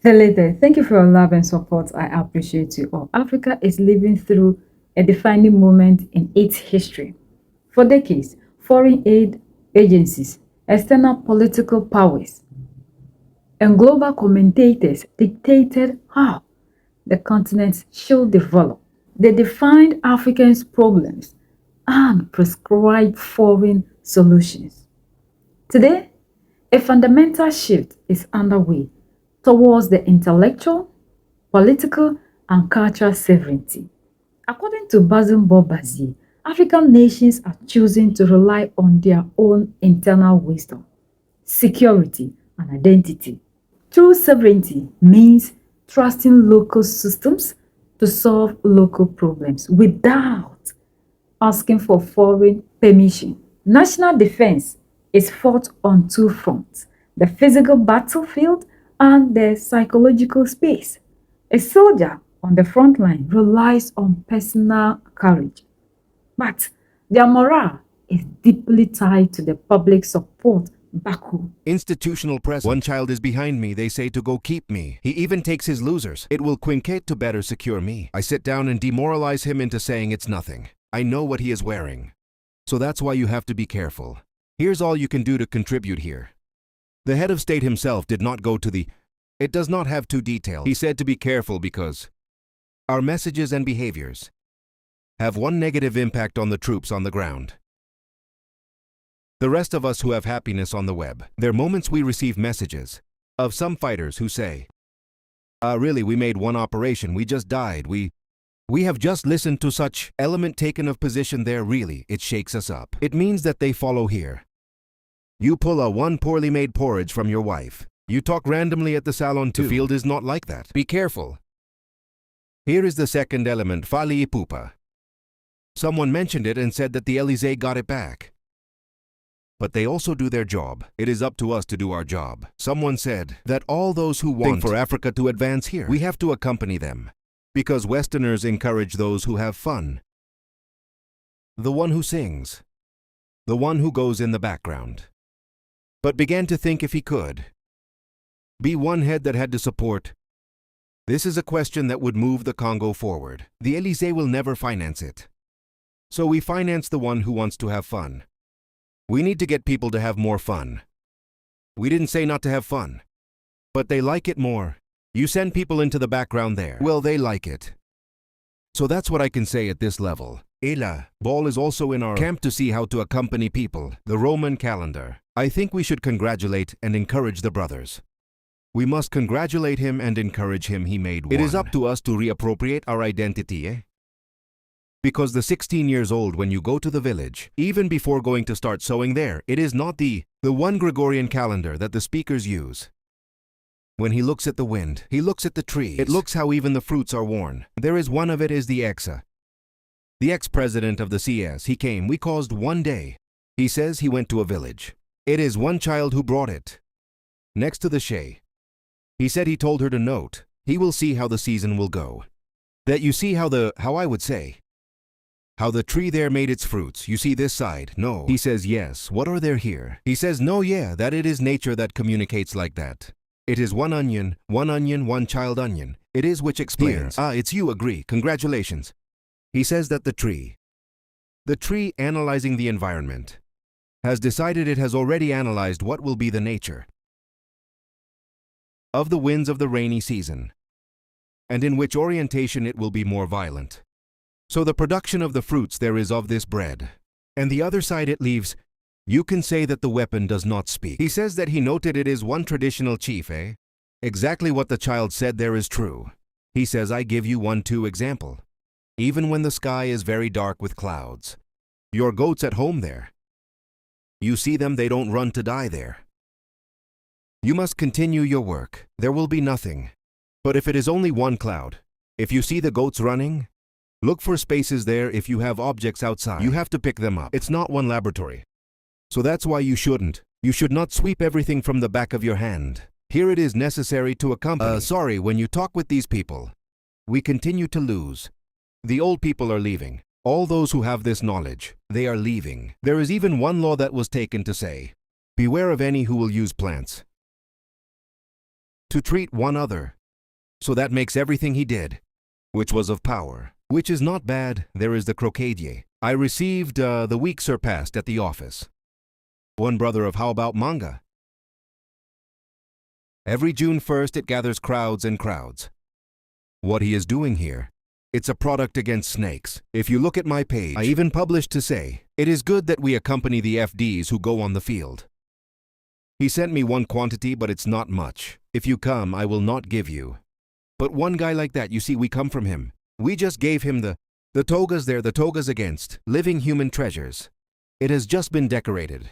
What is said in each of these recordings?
Hello, thank you for your love and support. I appreciate you all. Africa is living through a defining moment in its history. For decades, foreign aid agencies, external political powers, and global commentators dictated how the continent should develop. They defined Africans' problems and prescribed foreign solutions. Today, a fundamental shift is underway towards the intellectual, political, and cultural sovereignty. According to Basil Bobazi, African nations are choosing to rely on their own internal wisdom, security, and identity. True sovereignty means trusting local systems to solve local problems without asking for foreign permission. National defense is fought on two fronts, the physical battlefield and the psychological space. A soldier on the front line relies on personal courage, but their morale is deeply tied to the public support back home. Institutional presence. One child is behind me, they say to go keep me. He even takes his losers. It will quincate to better secure me. I sit down and demoralize him into saying it's nothing. I know what he is wearing. So that's why you have to be careful. Here's all you can do to contribute here. The head of state himself did not go to the... It does not have too detailed. He said to be careful because our messages and behaviors have one negative impact on the troops on the ground. The rest of us who have happiness on the web, there are moments we receive messages of some fighters who say, really, we made one operation, we just died, we have just listened to such element taken of position there, really, it shakes us up. It means that they follow here. You pull a one poorly made porridge from your wife. You talk randomly at the salon too. The field is not like that. Be careful. Here is the second element, fali ipupa. Someone mentioned it and said that the Elysee got it back. But they also do their job. It is up to us to do our job. Someone said that all those who want for Africa to advance here, we have to accompany them. Because Westerners encourage those who have fun. The one who sings. The one who goes in the background. But began to think if he could be one head that had to support. This is a question that would move the Congo forward. The Elysee will never finance it. So we finance the one who wants to have fun. We need to get people to have more fun. We didn't say not to have fun. But they like it more. You send people into the background there. Well, they like it. So that's what I can say at this level. Ela, ball is also in our camp to see how to accompany people. The Roman calendar. I think we should congratulate and encourage the brothers. We must congratulate him and encourage him he made one. It is up to us to reappropriate our identity, eh? Because the 16 years old when you go to the village, even before going to start sowing there, it is not the one Gregorian calendar that the speakers use. When he looks at the wind, he looks at the trees. It looks how even the fruits are worn. There is one of it is the exa. The ex-president of the CS, he came, we caused one day. He says he went to a village. It is one child who brought it. Next to the Shay. He said he told her to note, he will see how the season will go. That you see how the tree there made its fruits. You see this side? No. He says yes. What are there here? He says no, yeah, that it is nature that communicates like that. It is one onion, one child onion. It is which explains. Here. It's you agree. Congratulations. He says that the tree analyzing the environment, has decided it has already analyzed what will be the nature of the winds of the rainy season, and in which orientation it will be more violent. So the production of the fruits there is of this bread, and the other side it leaves. You can say that the weapon does not speak. He says that he noted it is one traditional chief, eh? Exactly what the child said there is true. He says I give you 1-2 example. Even when the sky is very dark with clouds, your goats at home there, you see them, they don't run to die there. You must continue your work. There will be nothing. But if it is only one cloud, if you see the goats running, look for spaces there. If you have objects outside, you have to pick them up. It's not one laboratory. So that's why you should not sweep everything from the back of your hand. Here it is necessary to accompany. Sorry, when you talk with these people, we continue to lose. The old people are leaving. All those who have this knowledge, they are leaving. There is even one law that was taken to say, beware of any who will use plants to treat one other. So that makes everything he did, which was of power, which is not bad. There is the crocadier. I received the week surpassed at the office. One brother of how about manga? Every June 1st it gathers crowds and crowds. What he is doing here, it's a product against snakes. If you look at my page, I even published to say, it is good that we accompany the FDs who go on the field. He sent me one quantity, but it's not much. If you come, I will not give you. But one guy like that, you see, we come from him. We just gave him the togas there, the togas against living human treasures. It has just been decorated.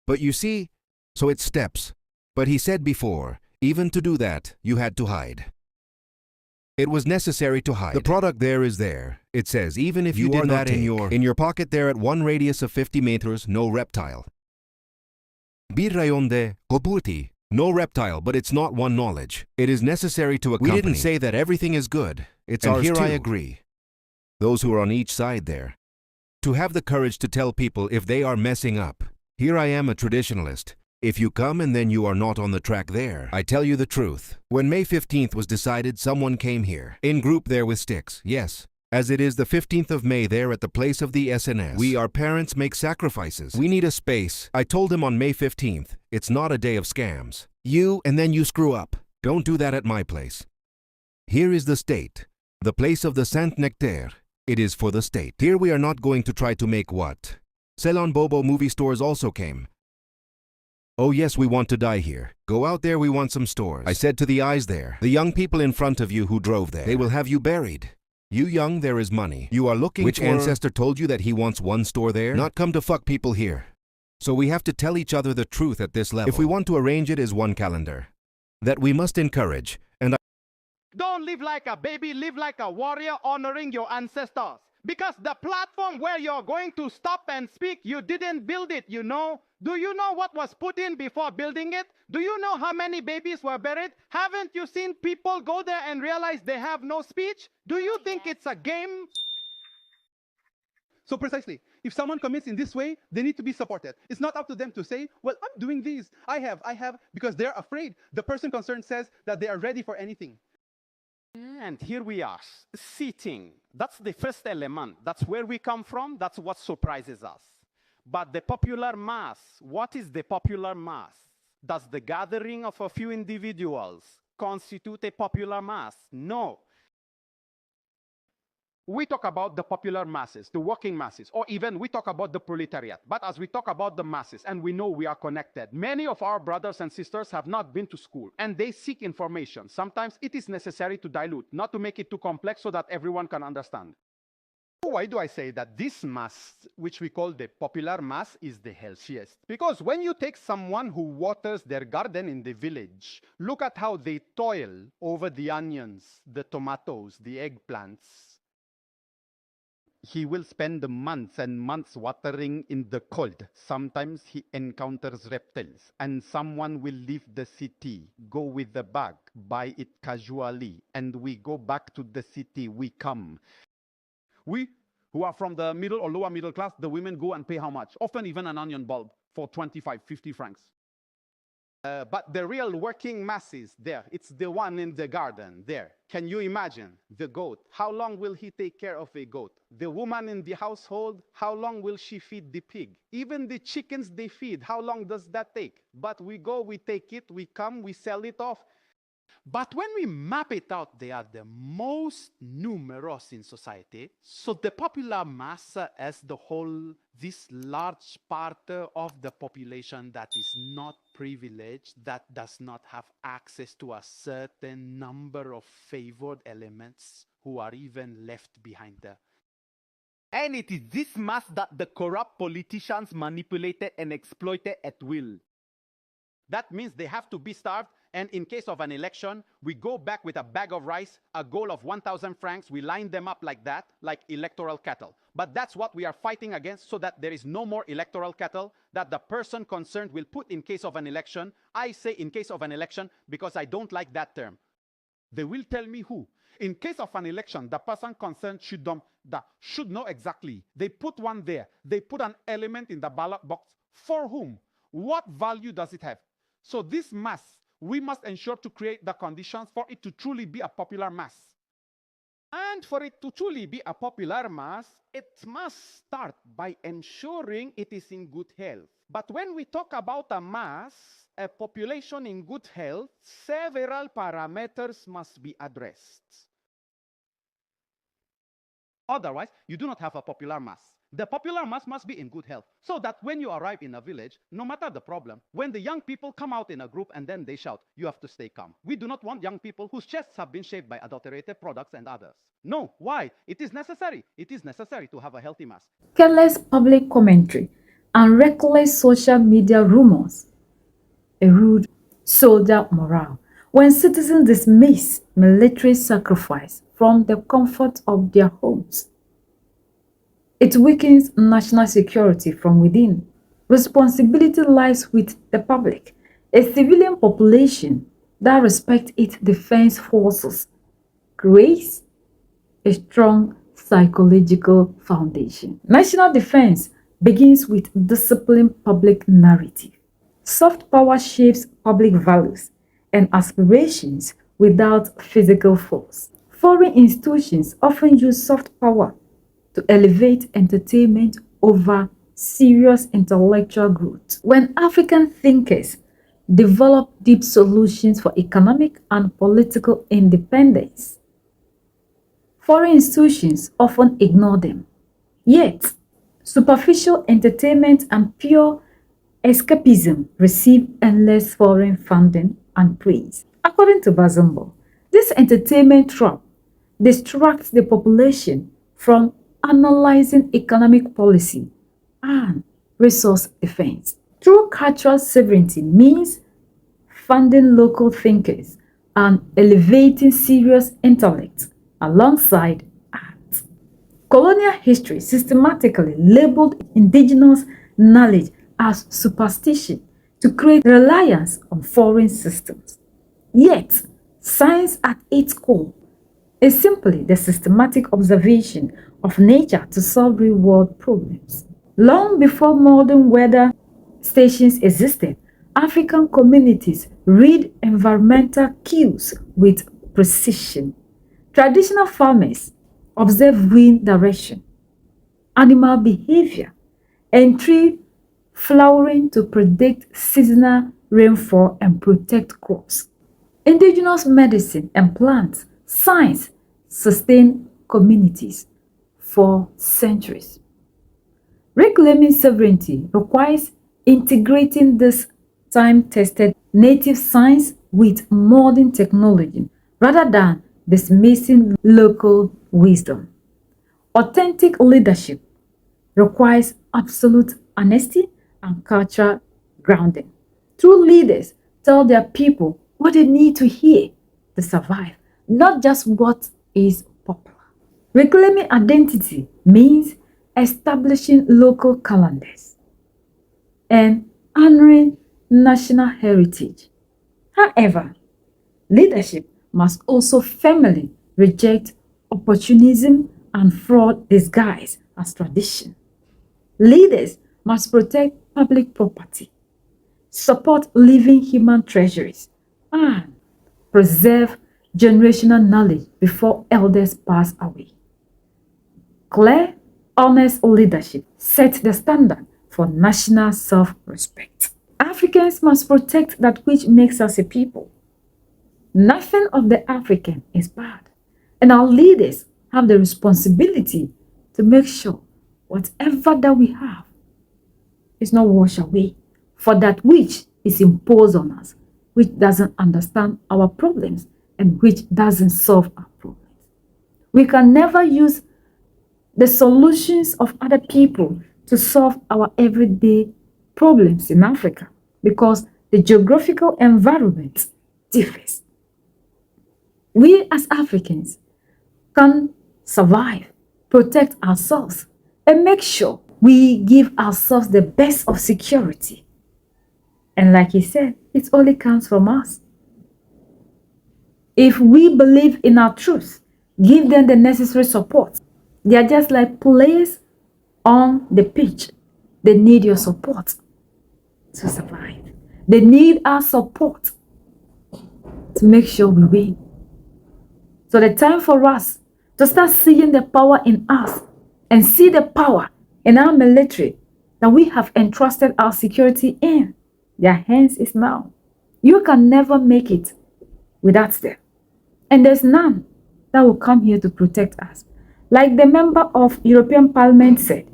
But you see, so it's steps. But he said before, even to do that, you had to hide. It was necessary to hide. The product there is there. It says, even if you did not take, in your pocket there at one radius of 50 meters, no reptile. Bir rayon de koputi, no reptile, but it's not one knowledge. It is necessary to accompany. We didn't say that everything is good. It's ours too. And here I agree. Those who are on each side there. To have the courage to tell people if they are messing up. Here I am, a traditionalist. If you come and then you are not on the track there, I tell you the truth. When May 15th was decided, someone came here. In group there with sticks, yes. As it is the 15th of May there at the place of the SNS. We, our parents, make sacrifices. We need a space. I told him on May 15th, it's not a day of scams. You, and then you screw up. Don't do that at my place. Here is the state. The place of the Saint Nectaire. It is for the state. Here we are not going to try to make what? Ceylon Bobo movie stores also came. Oh yes, we want to die here. Go out there, we want some stores. I said to the eyes there, the young people in front of you who drove there, they will have you buried. You young, there is money. You are looking Which ancestor told you that he wants one store there? Not come to fuck people here. So we have to tell each other the truth at this level. If we want to arrange it as one calendar. That we must encourage, and Don't live like a baby, live like a warrior, honoring your ancestors. Because the platform where you're going to stop and speak, you didn't build it, you know. Do you know what was put in before building it? Do you know how many babies were buried? Haven't you seen people go there and realize they have no speech? Do you think it's a game? So precisely, if someone commits in this way, they need to be supported. It's not up to them to say, well, I'm doing these. I have, because they're afraid. The person concerned says that they are ready for anything. And here we are, sitting. That's the first element. That's where we come from. That's what surprises us. But the popular mass, what is the popular mass? Does the gathering of a few individuals constitute a popular mass? No. We talk about the popular masses, the working masses, or even we talk about the proletariat. But as we talk about the masses, and we know we are connected, many of our brothers and sisters have not been to school, and they seek information. Sometimes it is necessary to dilute, not to make it too complex so that everyone can understand. Why do I say that this mass, which we call the popular mass, is the healthiest? Because when you take someone who waters their garden in the village, look at how they toil over the onions, the tomatoes, the eggplants. He will spend months and months watering in the cold. Sometimes he encounters reptiles, and someone will leave the city, go with the bag, buy it casually, and we go back to the city, we come. We, who are from the middle or lower middle class, the women go and pay how much? Often even an onion bulb for 25, 50 francs. But the real working masses there, it's the one in the garden there. Can you imagine the goat? How long will he take care of a goat? The woman in the household, how long will she feed the pig? Even the chickens they feed, how long does that take? But we go, we take it, we come, we sell it off. But when we map it out, they are the most numerous in society. So the popular mass as the whole, this large part of the population that is not privileged, that does not have access to a certain number of favored elements who are even left behind there. And it is this mass that the corrupt politicians manipulated and exploited at will. That means they have to be starved. And in case of an election, we go back with a bag of rice, a goal of 1,000 francs. We line them up like that, like electoral cattle. But that's what we are fighting against, so that there is no more electoral cattle that the person concerned will put in case of an election. I say in case of an election because I don't like that term. They will tell me who. In case of an election, the person concerned should know exactly. They put one there. They put an element in the ballot box. For whom? What value does it have? So this mass, we must ensure to create the conditions for it to truly be a popular mass. And for it to truly be a popular mass, it must start by ensuring it is in good health. But when we talk about a mass, a population in good health, several parameters must be addressed. Otherwise, you do not have a popular mass. The popular mass must be in good health, so that when you arrive in a village, no matter the problem, when the young people come out in a group and then they shout, you have to stay calm. We do not want young people whose chests have been shaved by adulterated products and others. No, why? It is necessary. It is necessary to have a healthy mass. Careless public commentary and reckless social media rumors erode soldier morale. When citizens dismiss military sacrifice from the comfort of their homes, it weakens national security from within. Responsibility lies with the public. A civilian population that respects its defense forces creates a strong psychological foundation. National defense begins with disciplined public narrative. Soft power shapes public values and aspirations without physical force. Foreign institutions often use soft power to elevate entertainment over serious intellectual growth. When African thinkers develop deep solutions for economic and political independence, foreign institutions often ignore them. Yet, superficial entertainment and pure escapism receive endless foreign funding and praise. According to Bazumbo, this entertainment trap distracts the population from analyzing economic policy and resource defense. True cultural sovereignty means funding local thinkers and elevating serious intellect alongside art. Colonial history systematically labeled indigenous knowledge as superstition to create reliance on foreign systems. Yet, science at its core is simply the systematic observation of nature to solve real-world problems. Long before modern weather stations existed, African communities read environmental cues with precision. Traditional farmers observe wind direction, animal behavior, and tree flowering to predict seasonal rainfall and protect crops. Indigenous medicine and plant science sustain communities for centuries. Reclaiming sovereignty requires integrating this time-tested native science with modern technology rather than dismissing local wisdom. Authentic leadership requires absolute honesty and cultural grounding. True leaders tell their people what they need to hear to survive, not just what is popular. Reclaiming identity means establishing local calendars and honoring national heritage. However, leadership must also firmly reject opportunism and fraud disguised as tradition. Leaders must protect public property, support living human treasuries, and preserve generational knowledge before elders pass away. Clear, honest leadership sets the standard for national self-respect. Africans must protect that which makes us a people. Nothing of the African is bad, and our leaders have the responsibility to make sure whatever that we have is not washed away for that which is imposed on us, which doesn't understand our problems and which doesn't solve our problems. We can never use the solutions of other people to solve our everyday problems in Africa because the geographical environment differs. We as Africans can survive, protect ourselves, and make sure we give ourselves the best of security. And like he said, it only comes from us. If we believe in our truth, give them the necessary support. They are just like players on the pitch. They need your support to survive. They need our support to make sure we win. So the time for us to start seeing the power in us and see the power in our military that we have entrusted our security in. Their hands is now. You can never make it without them. And there's none that will come here to protect us. Like the member of European Parliament said,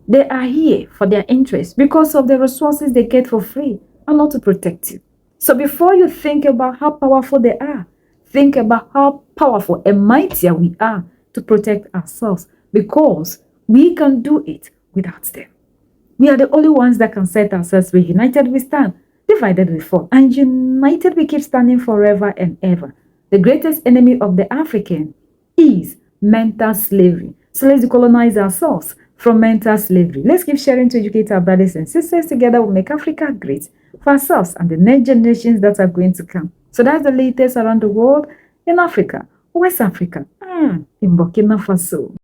they are here for their interest because of the resources they get for free and not to protect you. So before you think about how powerful they are, think about how powerful and mightier we are to protect ourselves because we can do it without them. We are the only ones that can set ourselves free. United we stand, divided we fall, and united we keep standing forever and ever. The greatest enemy of the African is mental slavery. So let's decolonize ourselves from mental slavery. Let's keep sharing to educate our brothers and sisters. Together we'll make Africa great for ourselves and the next generations that are going to come. So that's the latest around the world in Africa, West Africa, and in Burkina Faso.